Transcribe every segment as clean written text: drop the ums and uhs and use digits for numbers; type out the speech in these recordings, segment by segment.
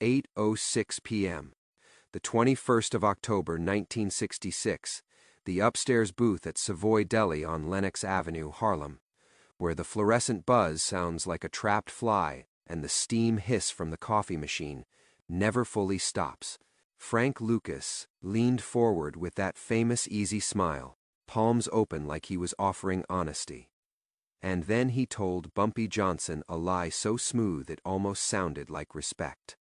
8:06 p.m. The 21st of October, 1966, the upstairs booth at Savoy Deli on Lenox Avenue, Harlem, where the fluorescent buzz sounds like a trapped fly and the steam hiss from the coffee machine never fully stops. Frank Lucas leaned forward with that famous easy smile, palms open like he was offering honesty. And then he told Bumpy Johnson a lie so smooth it almost sounded like respect.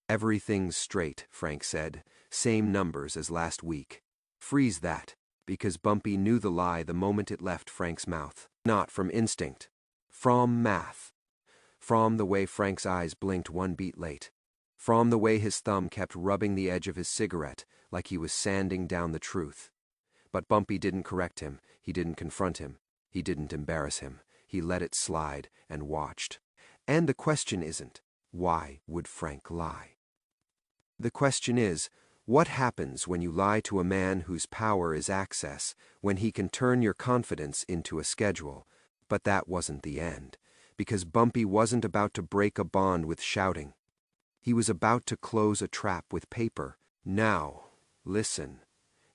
"Everything's straight," Frank said. "Same numbers as last week." Freeze that, because Bumpy knew the lie the moment it left Frank's mouth. Not from instinct. From math. From the way Frank's eyes blinked one beat late. From the way his thumb kept rubbing the edge of his cigarette like he was sanding down the truth. But Bumpy didn't correct him. He didn't confront him. He didn't embarrass him. He let it slide and watched. And the question isn't, why would Frank lie? The question is, what happens when you lie to a man whose power is access, when he can turn your confidence into a schedule? But that wasn't the end, because Bumpy wasn't about to break a bond with shouting. He was about to close a trap with paper. Now, listen.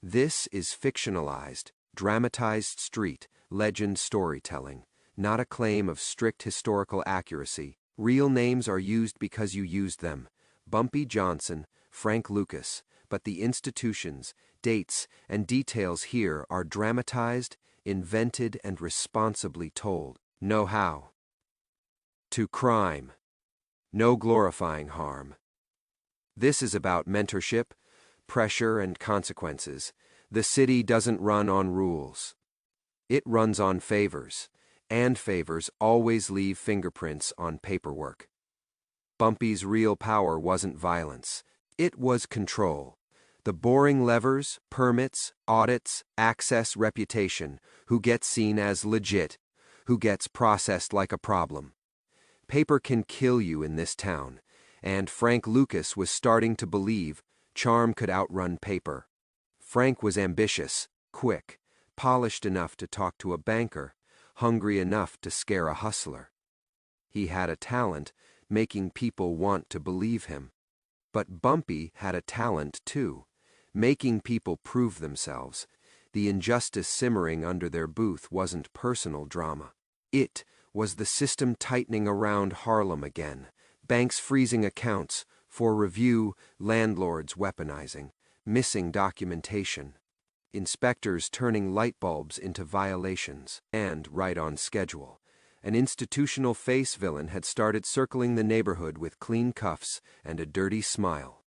This is fictionalized, dramatized street, legend storytelling, not a claim of strict historical accuracy. Real names are used because you used them. Bumpy Johnson, Frank Lucas, but the institutions, dates, and details here are dramatized, invented, and responsibly told. Know how? To crime. No glorifying harm. This is about mentorship, pressure, and consequences. The city doesn't run on rules. It runs on favors, and favors always leave fingerprints on paperwork. Bumpy's real power wasn't violence. It was control. The boring levers, permits, audits, access, reputation, who gets seen as legit, who gets processed like a problem. Paper can kill you in this town, and Frank Lucas was starting to believe charm could outrun paper. Frank was ambitious, quick, polished enough to talk to a banker, hungry enough to scare a hustler. He had a talent, making people want to believe him. But Bumpy had a talent too, making people prove themselves. The injustice simmering under their booth wasn't personal drama. It was the system tightening around Harlem again, banks freezing accounts for review, landlords weaponizing, missing documentation, inspectors turning light bulbs into violations, and right on schedule. An institutional face villain had started circling the neighborhood with clean cuffs and a dirty smile.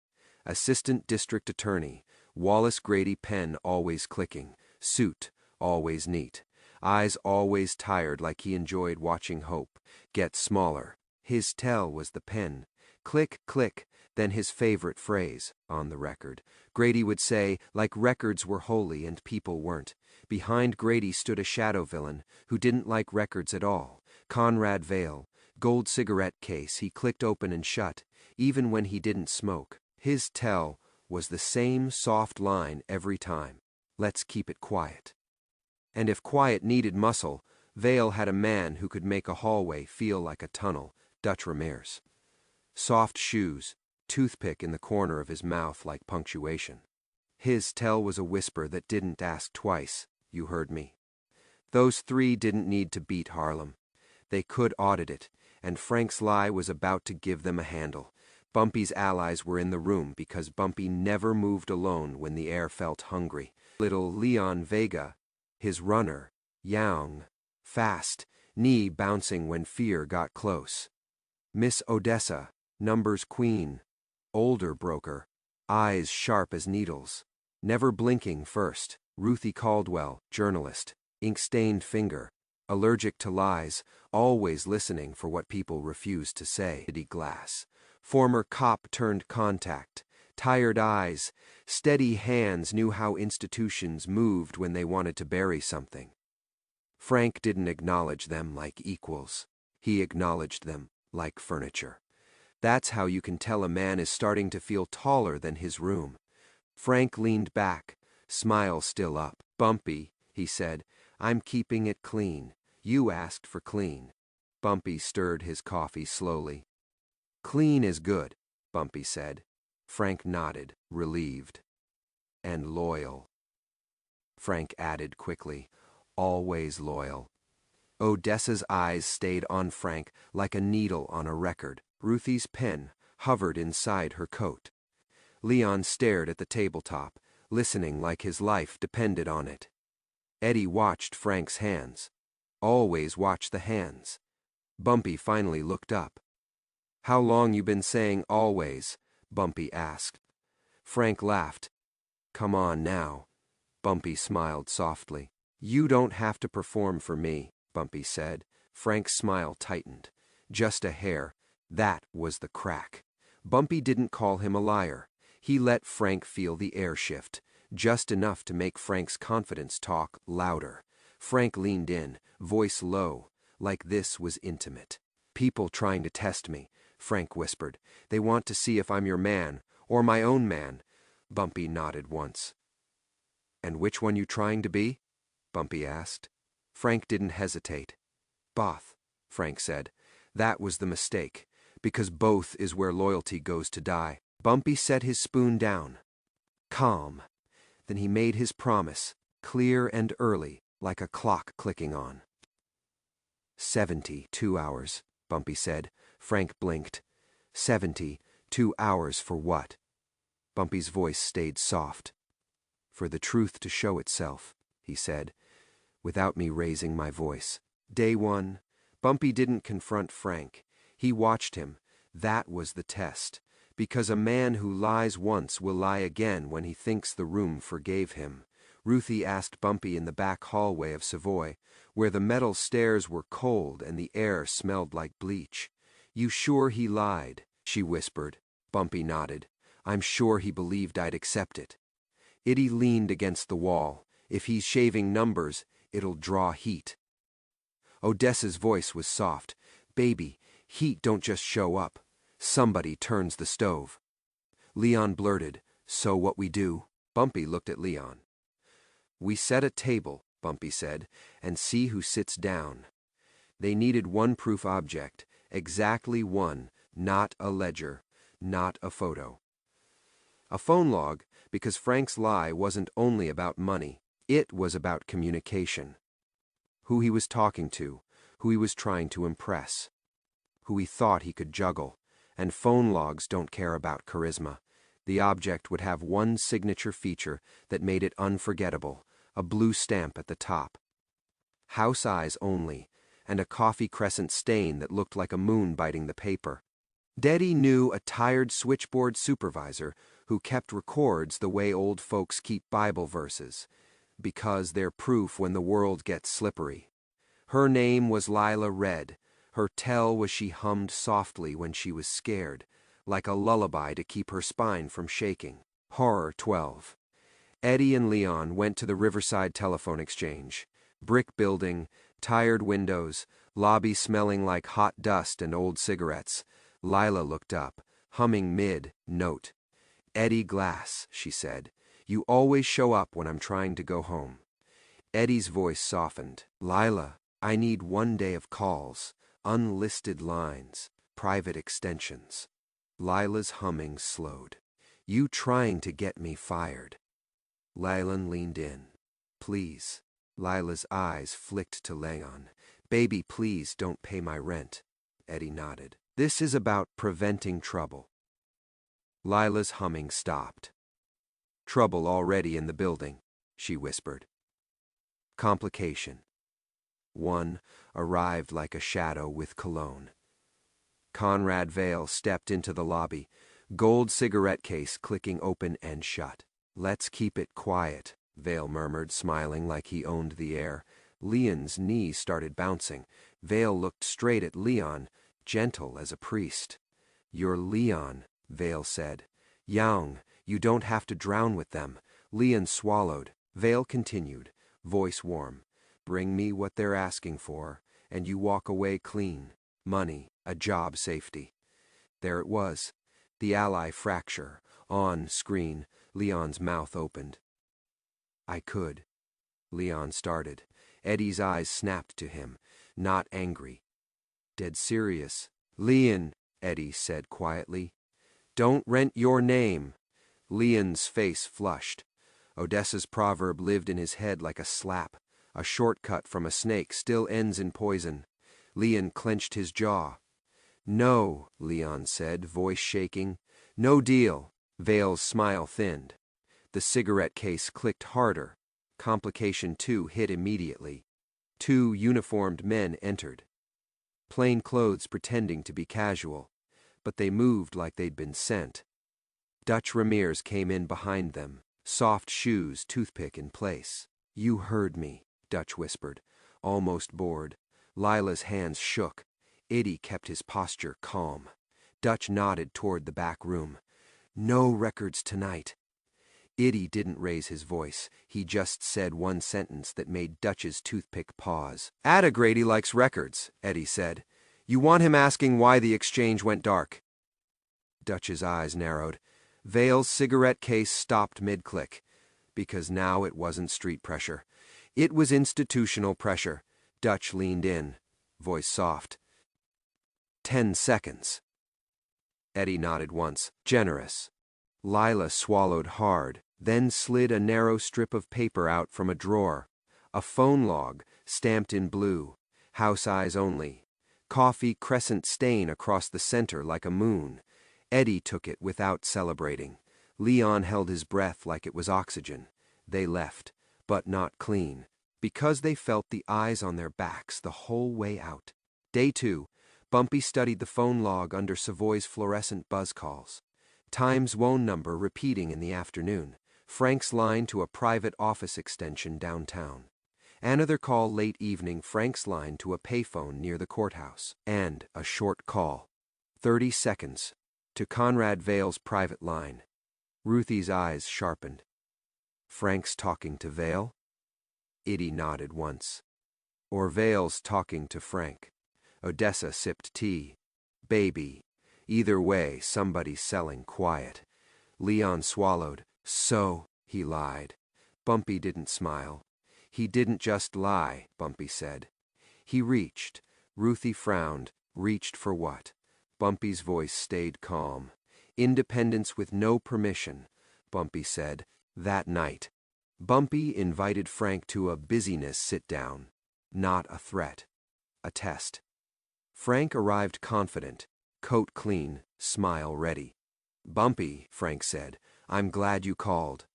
Assistant District Attorney, Wallace Grady, pen always clicking, suit always neat, eyes always tired like he enjoyed watching hope get smaller. His tell was the pen. Click, click, then his favorite phrase, on the record. Grady would say, like records were holy and people weren't. Behind Grady stood a shadow villain who didn't like records at all. Conrad Vale, gold cigarette case he clicked open and shut, even when he didn't smoke. His tell was the same soft line every time. Let's keep it quiet. And if quiet needed muscle, Vale had a man who could make a hallway feel like a tunnel, Dutch Ramirez. Soft shoes, toothpick in the corner of his mouth like punctuation. His tell was a whisper that didn't ask twice, "You heard me." Those three didn't need to beat Harlem. They could audit it, and Frank's lie was about to give them a handle. Bumpy's allies were in the room because Bumpy never moved alone when the air felt hungry. Little Leon Vega, his runner, young, fast, knee bouncing when fear got close. Miss Odessa, numbers queen, older broker, eyes sharp as needles, never blinking first. Ruthie Caldwell, journalist, ink-stained finger, allergic to lies, always listening for what people refused to say. Glass, former cop turned contact, tired eyes, steady hands knew how institutions moved when they wanted to bury something. Frank didn't acknowledge them like equals. He acknowledged them like furniture. That's how you can tell a man is starting to feel taller than his room. Frank leaned back, smile still up. "Bumpy," he said, "I'm keeping it clean. You asked for clean." Bumpy stirred his coffee slowly. "Clean is good, Bumpy said. Frank nodded, relieved. And loyal. Frank added quickly, always loyal. Odessa's eyes stayed on Frank like a needle on a record. Ruthie's pen hovered inside her coat. Leon stared at the tabletop, listening like his life depended on it. Eddie watched Frank's hands. Always watch the hands. Bumpy finally looked up. "How long you been saying always?" Bumpy asked. Frank laughed. "Come on now." Bumpy smiled softly. "You don't have to perform for me," Bumpy said. Frank's smile tightened. Just a hair. That was the crack. Bumpy didn't call him a liar. He let Frank feel the air shift, just enough to make Frank's confidence talk louder. Frank leaned in, voice low, like this was intimate. "People trying to test me," Frank whispered. "They want to see if I'm your man, or my own man." Bumpy nodded once. "And which one you trying to be?" Bumpy asked. Frank didn't hesitate. "Both," Frank said. "That was the mistake, because both is where loyalty goes to die." Bumpy set his spoon down. Calm. Then he made his promise, clear and early, like a clock clicking on. 72 hours, Bumpy said. Frank blinked. 72 hours for what? Bumpy's voice stayed soft. "For the truth to show itself," he said, without me raising my voice. Day one, Bumpy didn't confront Frank. He watched him. That was the test. Because a man who lies once will lie again when he thinks the room forgave him. Ruthie asked Bumpy in the back hallway of Savoy, where the metal stairs were cold and the air smelled like bleach. "You sure he lied?" she whispered. Bumpy nodded. "I'm sure he believed I'd accept it." Eddie leaned against the wall. "If he's shaving numbers, it'll draw heat." Odessa's voice was soft. "Baby, heat don't just show up. Somebody turns the stove." Leon blurted, "So what we do?" Bumpy looked at Leon. "We set a table," Bumpy said, "and see who sits down." They needed one proof object, exactly one, not a ledger, not a photo. A phone log, because Frank's lie wasn't only about money, it was about communication. Who he was talking to, who he was trying to impress, who he thought he could juggle. And phone logs don't care about charisma. The object would have one signature feature that made it unforgettable, a blue stamp at the top. House eyes only, and a coffee crescent stain that looked like a moon biting the paper. Eddie knew a tired switchboard supervisor who kept records the way old folks keep Bible verses, because they're proof when the world gets slippery. Her name was Lila Red. Her tell was she hummed softly when she was scared, like a lullaby to keep her spine from shaking. Horror 12. Eddie and Leon went to the Riverside Telephone Exchange. Brick building, tired windows, lobby smelling like hot dust and old cigarettes. Lila looked up, humming mid-note. "Eddie Glass," she said. "You always show up when I'm trying to go home." Eddie's voice softened. "Lila, I need 1 day of calls. Unlisted lines, private extensions." Lila's humming slowed. "You trying to get me fired?" Leland leaned in. "Please." Lila's eyes flicked to Leon. "Baby, please don't pay my rent." Eddie nodded. "This is about preventing trouble." Lila's humming stopped. "Trouble already in the building," she whispered. Complication. One arrived like a shadow with cologne. Conrad Vale stepped into the lobby, gold cigarette case clicking open and shut. "Let's keep it quiet," Vale murmured, smiling like he owned the air. Leon's knees started bouncing. Vale looked straight at Leon, gentle as a priest. "You're Leon," Vale said. "Young, you don't have to drown with them." Leon swallowed. Vale continued, voice warm. "Bring me what they're asking for, and you walk away clean. Money, a job, safety." There it was. The ally fracture. On screen, Leon's mouth opened. "I could." Leon started. Eddie's eyes snapped to him, not angry. "Dead serious." "Leon," Eddie said quietly. Don't rent your name. Leon's face flushed. Odessa's proverb lived in his head like a slap. A shortcut from a snake still ends in poison. Leon clenched his jaw. No, Leon said, voice shaking. No deal. Vale's smile thinned. The cigarette case clicked harder. Complication 2 hit immediately. 2 uniformed men entered. Plain clothes pretending to be casual, but they moved like they'd been sent. Dutch Ramirez came in behind them, soft shoes, toothpick in place. You heard me, Dutch whispered, almost bored. Lila's hands shook. Eddie kept his posture calm. Dutch nodded toward the back room. No records tonight. Eddie didn't raise his voice. He just said one sentence that made Dutch's toothpick pause. Ada Grady likes records, Eddie said. You want him asking why the exchange went dark. Dutch's eyes narrowed. Vale's cigarette case stopped mid-click, because now it wasn't street pressure. It was institutional pressure. Dutch leaned in, voice soft. 10 seconds. Eddie nodded once, generous. Lila swallowed hard, then slid a narrow strip of paper out from a drawer. A phone log, stamped in blue. House eyes only. Coffee crescent stain across the center like a moon. Eddie took it without celebrating. Leon held his breath like it was oxygen. They left, but not clean, because they felt the eyes on their backs the whole way out. Day 2, Bumpy studied the phone log under Savoy's fluorescent buzz calls. Times phone number repeating in the afternoon. Frank's line to a private office extension downtown. Another call late evening, Frank's line to a payphone near the courthouse. And a short call. 30 seconds. To Conrad Vale's private line. Ruthie's eyes sharpened. Frank's talking to Vale? Eddie nodded once. Or Vale's talking to Frank. Odessa sipped tea. Baby. Either way, somebody's selling quiet. Leon swallowed. So, he lied. Bumpy didn't smile. He didn't just lie, Bumpy said. He reached. Ruthie frowned. Reached for what? Bumpy's voice stayed calm. Independence with no permission, Bumpy said, that night. Bumpy invited Frank to a business sit-down. Not a threat. A test. Frank arrived confident, coat clean, smile ready. Bumpy, Frank said, I'm glad you called.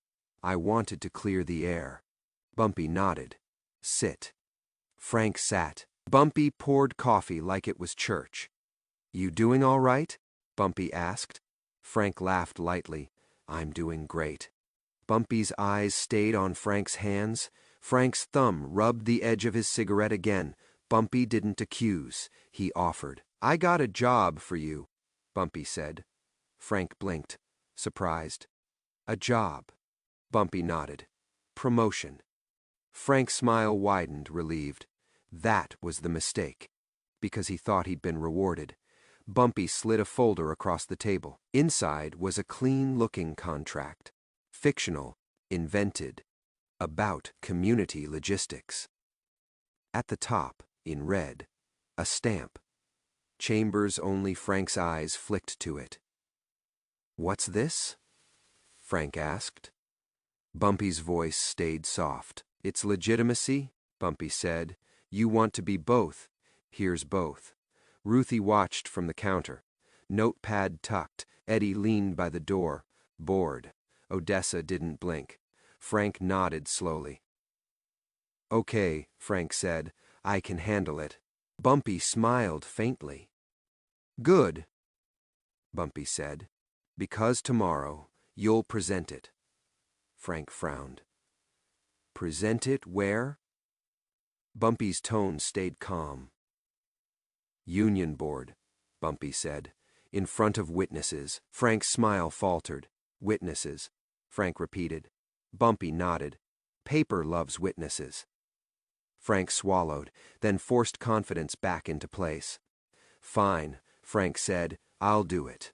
I wanted to clear the air. Bumpy nodded. Sit. Frank sat. Bumpy poured coffee like it was church. You doing all right? Bumpy asked. Frank laughed lightly. I'm doing great. Bumpy's eyes stayed on Frank's hands. Frank's thumb rubbed the edge of his cigarette again. Bumpy didn't accuse. He offered. I got a job for you, Bumpy said. Frank blinked, surprised. A job. Bumpy nodded. Promotion. Frank's smile widened, relieved. That was the mistake. Because he thought he'd been rewarded. Bumpy slid a folder across the table. Inside was a clean-looking contract. Fictional, invented, about community logistics. At the top, in red, a stamp. Chambers only. Frank's eyes flicked to it. What's this? Frank asked. Bumpy's voice stayed soft. It's legitimacy, Bumpy said. You want to be both. Here's both. Ruthie watched from the counter. Notepad tucked. Eddie leaned by the door, bored. Odessa didn't blink. Frank nodded slowly. Okay, Frank said. I can handle it. Bumpy smiled faintly. Good, Bumpy said. Because tomorrow, you'll present it. Frank frowned. Present it where? Bumpy's tone stayed calm. Union Board, Bumpy said. In front of witnesses. Frank's smile faltered. Witnesses, Frank repeated. Bumpy nodded. Paper loves witnesses. Frank swallowed, then forced confidence back into place. Fine, Frank said. I'll do it.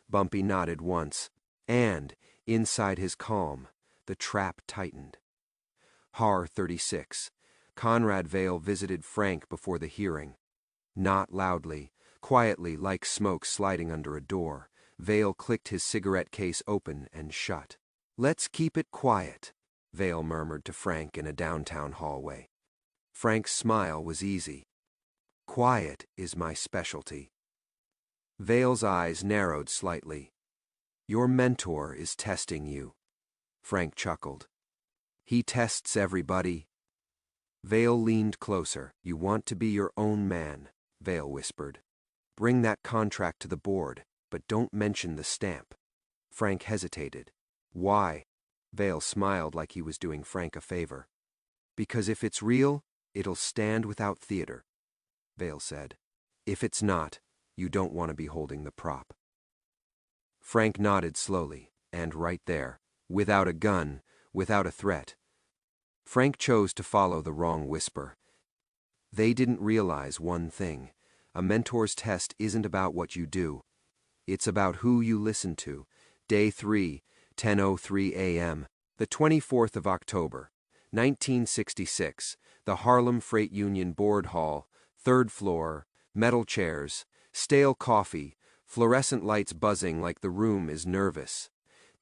Bumpy nodded once. And, inside his calm, the trap tightened. Har 36. Conrad Vale visited Frank before the hearing. Not loudly, quietly like smoke sliding under a door. Vale clicked his cigarette case open and shut. "Let's keep it quiet," Vale murmured to Frank in a downtown hallway. Frank's smile was easy. "Quiet is my specialty." Vale's eyes narrowed slightly. "Your mentor is testing you." Frank chuckled. "He tests everybody." Vale leaned closer. "You want to be your own man," Vale whispered. "Bring that contract to the board, but don't mention the stamp." Frank hesitated. "Why?" Vale smiled like he was doing Frank a favor. "Because if it's real, it'll stand without theater," Vale said. "If it's not, you don't want to be holding the prop." Frank nodded slowly, and right there, without a gun, without a threat. Frank chose to follow the wrong whisper. They didn't realize one thing. A mentor's test isn't about what you do. It's about who you listen to. Day 3, 10:03 a.m., the 24th of October, 1966, the Harlem Freight Union Board Hall, 3rd floor, metal chairs, stale coffee, fluorescent lights buzzing like the room is nervous.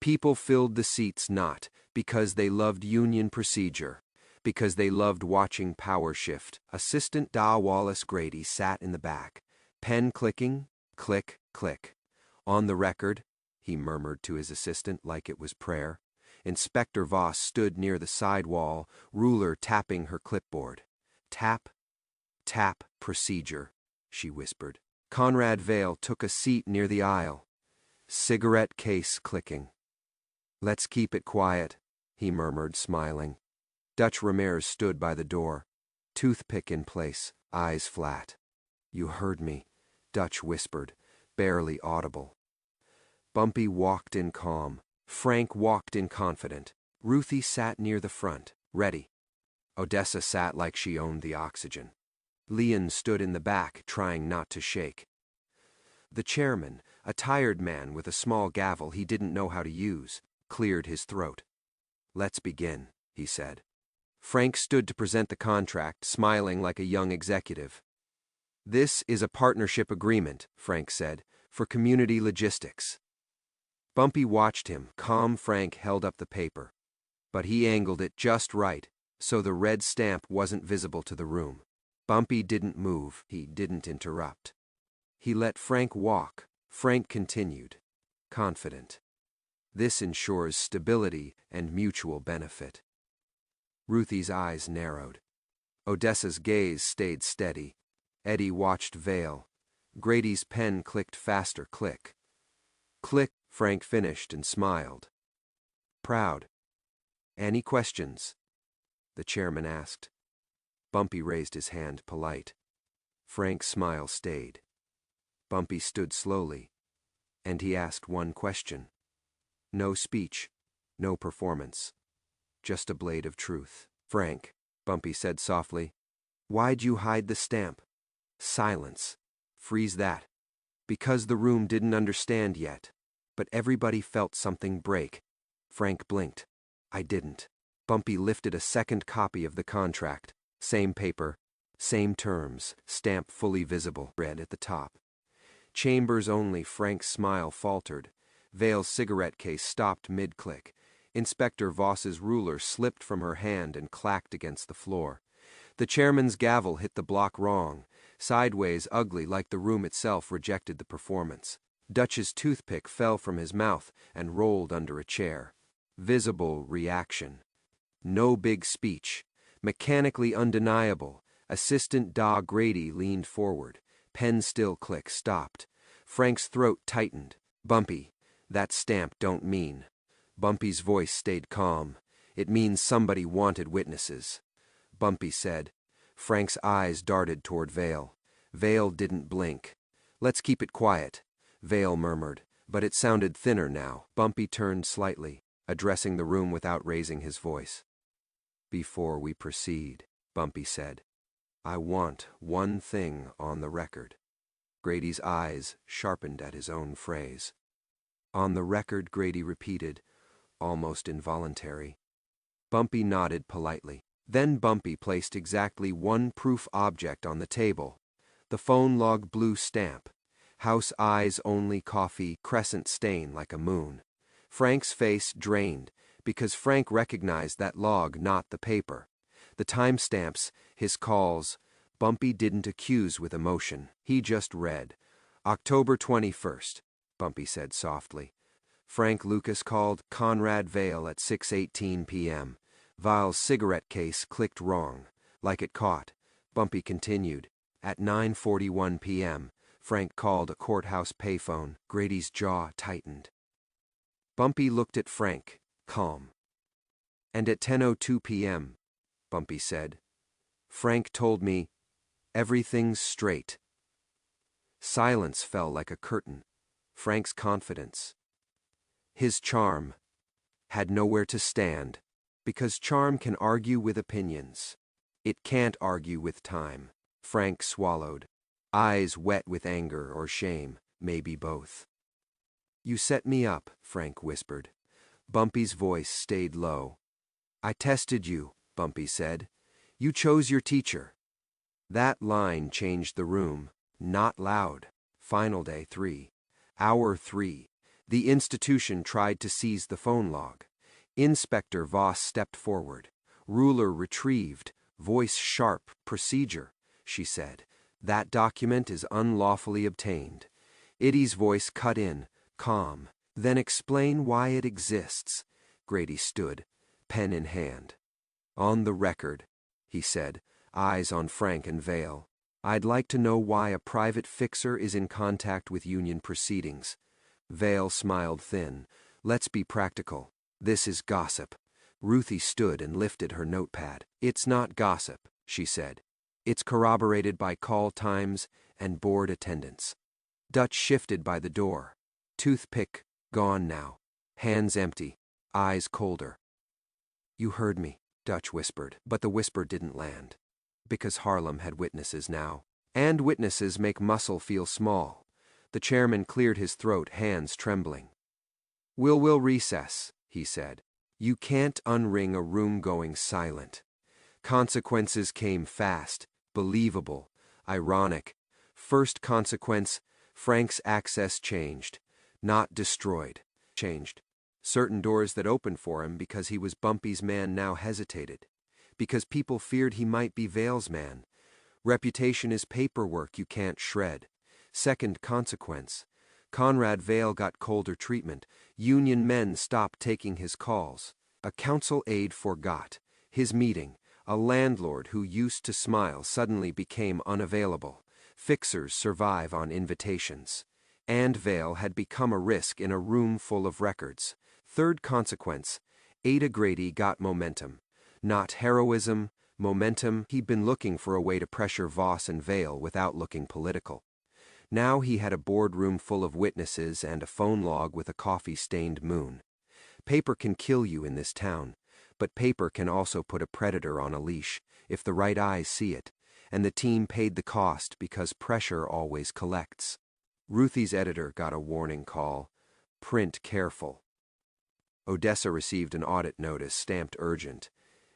People filled the seats not because they loved union procedure, because they loved watching power shift. Assistant Da Wallace Grady sat in the back, pen clicking, click, click. "On the record," he murmured to his assistant like it was prayer. Inspector Voss stood near the side wall, ruler tapping her clipboard. "Tap, tap, procedure," she whispered. Conrad Vale took a seat near the aisle, cigarette case clicking. "Let's keep it quiet," he murmured, smiling. Dutch Ramirez stood by the door, toothpick in place, eyes flat. "You heard me," Dutch whispered, barely audible. Bumpy walked in calm. Frank walked in confident. Ruthie sat near the front, ready. Odessa sat like she owned the oxygen. Leon stood in the back, trying not to shake. The chairman, a tired man with a small gavel he didn't know how to use, cleared his throat. "Let's begin," he said. Frank stood to present the contract, smiling like a young executive. "This is a partnership agreement," Frank said, "for community logistics." Bumpy watched him. Calm Frank held up the paper, but he angled it just right, so the red stamp wasn't visible to the room. Bumpy didn't move. He didn't interrupt. He let Frank walk. Frank continued, confident. "This ensures stability and mutual benefit." Ruthie's eyes narrowed. Odessa's gaze stayed steady. Eddie watched Vale. Grady's pen clicked faster. Click. Click, Frank finished and smiled. "Proud. Any questions?" the chairman asked. Bumpy raised his hand, polite. Frank's smile stayed. Bumpy stood slowly, and he asked one question. No speech, no performance, just a blade of truth. "Frank," Bumpy said softly, "why'd you hide the stamp?" Silence. Freeze that. Because the room didn't understand yet, but everybody felt something break. Frank blinked. "I didn't." Bumpy lifted a second copy of the contract. Same paper, same terms, stamp fully visible, red at the top. Chambers only. Frank's smile faltered. Vale's cigarette case stopped mid-click. Inspector Voss's ruler slipped from her hand and clacked against the floor. The chairman's gavel hit the block wrong, sideways, ugly, like the room itself rejected the performance. Dutch's toothpick fell from his mouth and rolled under a chair. Visible reaction. No big speech. Mechanically undeniable. Assistant Da Grady leaned forward. Pen still click stopped. Frank's throat tightened. "Bumpy, that stamp don't mean." Bumpy's voice stayed calm. "It means somebody wanted witnesses." Bumpy said. Frank's eyes darted toward Vale. Vale didn't blink. "Let's keep it quiet," Vale murmured, but it sounded thinner now. Bumpy turned slightly, addressing the room without raising his voice. "Before we proceed," Bumpy said, "I want one thing on the record." Grady's eyes sharpened at his own phrase. "On the record," Grady repeated, almost involuntary. Bumpy nodded politely. Then Bumpy placed exactly one proof object on the table. The phone log blue stamp. House eyes only coffee, crescent stain like a moon. Frank's face drained, because Frank recognized that log, not the paper. The timestamps, his calls. Bumpy didn't accuse with emotion. He just read. October 21st, Bumpy said softly. Frank Lucas called Conrad Vale at 6:18 p.m. Vile's cigarette case clicked wrong, like it caught. Bumpy continued. At 9:41 p.m., Frank called a courthouse payphone. Grady's jaw tightened. Bumpy looked at Frank, calm. And at 10:02 p.m., Bumpy said, Frank told me, everything's straight. Silence fell like a curtain. Frank's confidence, his charm, had nowhere to stand, because charm can argue with opinions. It can't argue with time. Frank swallowed, eyes wet with anger or shame, maybe both. You set me up, Frank whispered. Bumpy's voice stayed low. I tested you, Bumpy said. You chose your teacher. That line changed the room. Not loud. Final day 3. Hour 3. The institution tried to seize the phone log. Inspector Voss stepped forward. Ruler retrieved. Voice sharp. Procedure, she said. That document is unlawfully obtained. Iddy's voice cut in, calm. Then explain why it exists. Grady stood, pen in hand. On the record, he said, eyes on Frank and Vale. I'd like to know why a private fixer is in contact with union proceedings. Vale smiled thin. Let's be practical. This is gossip. Ruthie stood and lifted her notepad. It's not gossip, she said. It's corroborated by call times and board attendance. Dutch shifted by the door. Toothpick, gone now. Hands empty, eyes colder. You heard me, Dutch whispered, but the whisper didn't land. Because Harlem had witnesses now. And witnesses make muscle feel small. The chairman cleared his throat, hands trembling. We'll recess, he said. You can't unring a room going silent. Consequences came fast, believable, ironic. First consequence, Frank's access changed. Not destroyed. Changed. Certain doors that opened for him because he was Bumpy's man now hesitated. Because people feared he might be Vale's man. Reputation is paperwork you can't shred. Second consequence, Conrad Vale got colder treatment. Union men stopped taking his calls. A council aide forgot. His meeting, a landlord who used to smile suddenly became unavailable. Fixers survive on invitations. And Vale had become a risk in a room full of records. Third consequence, Ada Grady got momentum. Not heroism, momentum. He'd been looking for a way to pressure Voss and Vale without looking political. Now he had a boardroom full of witnesses and a phone log with a coffee-stained moon. Paper can kill you in this town, but paper can also put a predator on a leash, if the right eyes see it, and the team paid the cost because pressure always collects. Ruthie's editor got a warning call. Print careful. Odessa received an audit notice stamped urgent.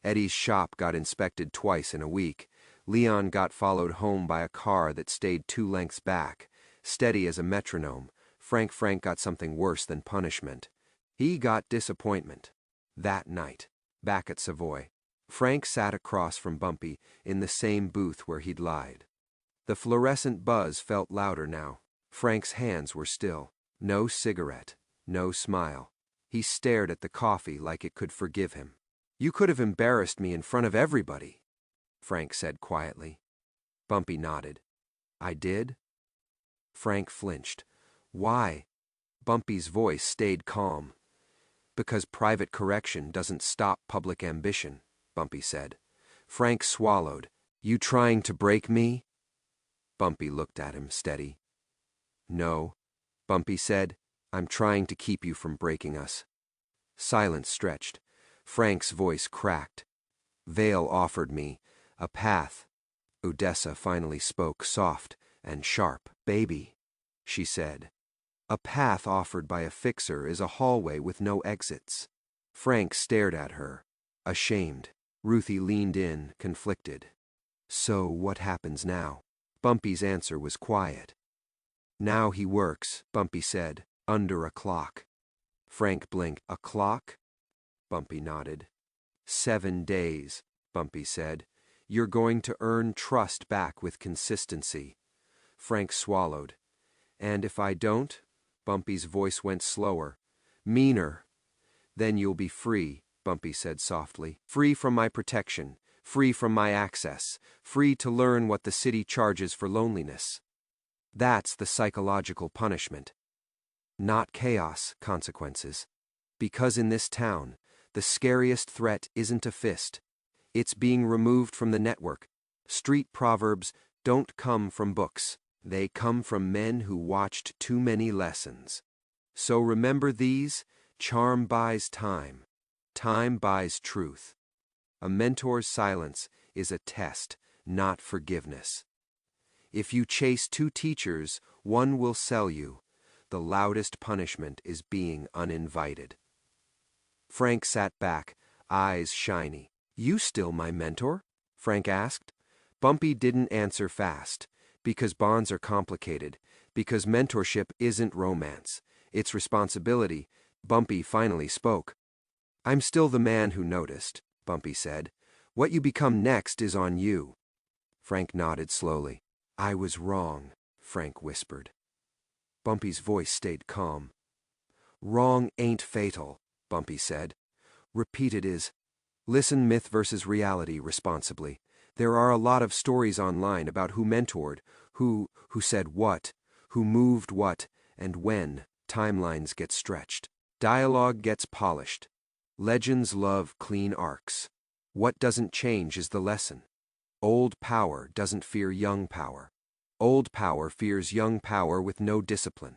Eddie's shop got inspected twice in a week. Leon got followed home by a car that stayed 2 lengths back. Steady as a metronome, Frank got something worse than punishment. He got disappointment. That night, back at Savoy, Frank sat across from Bumpy in the same booth where he'd lied. The fluorescent buzz felt louder now. Frank's hands were still. No cigarette, no smile. He stared at the coffee like it could forgive him. You could have embarrassed me in front of everybody, Frank said quietly. Bumpy nodded. I did? Frank flinched. Why? Bumpy's voice stayed calm. Because private correction doesn't stop public ambition, Bumpy said. Frank swallowed. You trying to break me? Bumpy looked at him, steady. No, Bumpy said. I'm trying to keep you from breaking us. Silence stretched. Frank's voice cracked. Vale offered me a path. Odessa finally spoke, soft and sharp. Baby, she said. A path offered by a fixer is a hallway with no exits. Frank stared at her, ashamed. Ruthie leaned in, conflicted. So what happens now? Bumpy's answer was quiet. Now he works, Bumpy said, under a clock. Frank blinked. A clock? Bumpy nodded. 7 days, Bumpy said. You're going to earn trust back with consistency. Frank swallowed. And if I don't? Bumpy's voice went slower. Meaner. Then you'll be free, Bumpy said softly. Free from my protection, free from my access, free to learn what the city charges for loneliness. That's the psychological punishment. Not chaos consequences. Because in this town, the scariest threat isn't a fist. It's being removed from the network. Street proverbs don't come from books. They come from men who watched too many lessons. So remember these: charm buys time. Time buys truth. A mentor's silence is a test, not forgiveness. If you chase 2 teachers, one will sell you. The loudest punishment is being uninvited. Frank sat back, eyes shiny. You still my mentor? Frank asked. Bumpy didn't answer fast. Because bonds are complicated. Because mentorship isn't romance. It's responsibility. Bumpy finally spoke. I'm still the man who noticed, Bumpy said. What you become next is on you. Frank nodded slowly. I was wrong, Frank whispered. Bumpy's voice stayed calm. Wrong ain't fatal, Bumpy said. Repeated is. Listen myth versus reality responsibly. There are a lot of stories online about who mentored, who said what, who moved what, and when. Timelines get stretched. Dialogue gets polished. Legends love clean arcs. What doesn't change is the lesson. Old power doesn't fear young power. Old power fears young power with no discipline.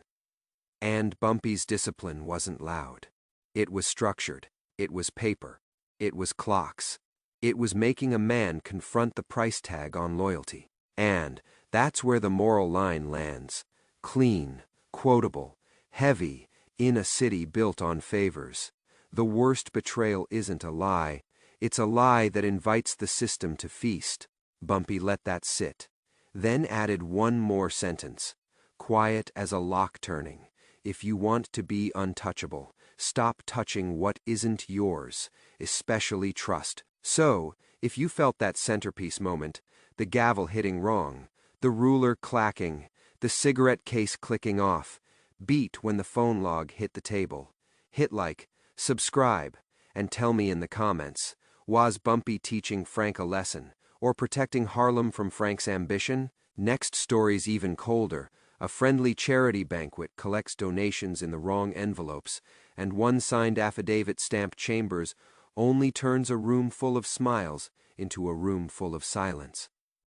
And Bumpy's discipline wasn't loud. It was structured. It was paper. It was clocks. It was making a man confront the price tag on loyalty. And that's where the moral line lands. Clean, quotable, heavy, in a city built on favors. The worst betrayal isn't a lie. It's a lie that invites the system to feast. Bumpy let that sit. Then added one more sentence. Quiet as a lock turning. If you want to be untouchable, stop touching what isn't yours, especially trust. So, if you felt that centerpiece moment, the gavel hitting wrong, the ruler clacking, the cigarette case clicking off, beat when the phone log hit the table. Hit like, subscribe, and tell me in the comments, was Bumpy teaching Frank a lesson, or protecting Harlem from Frank's ambition? Next story's even colder. A friendly charity banquet collects donations in the wrong envelopes, and one signed affidavit stamped Chambers only turns a room full of smiles into a room full of silence.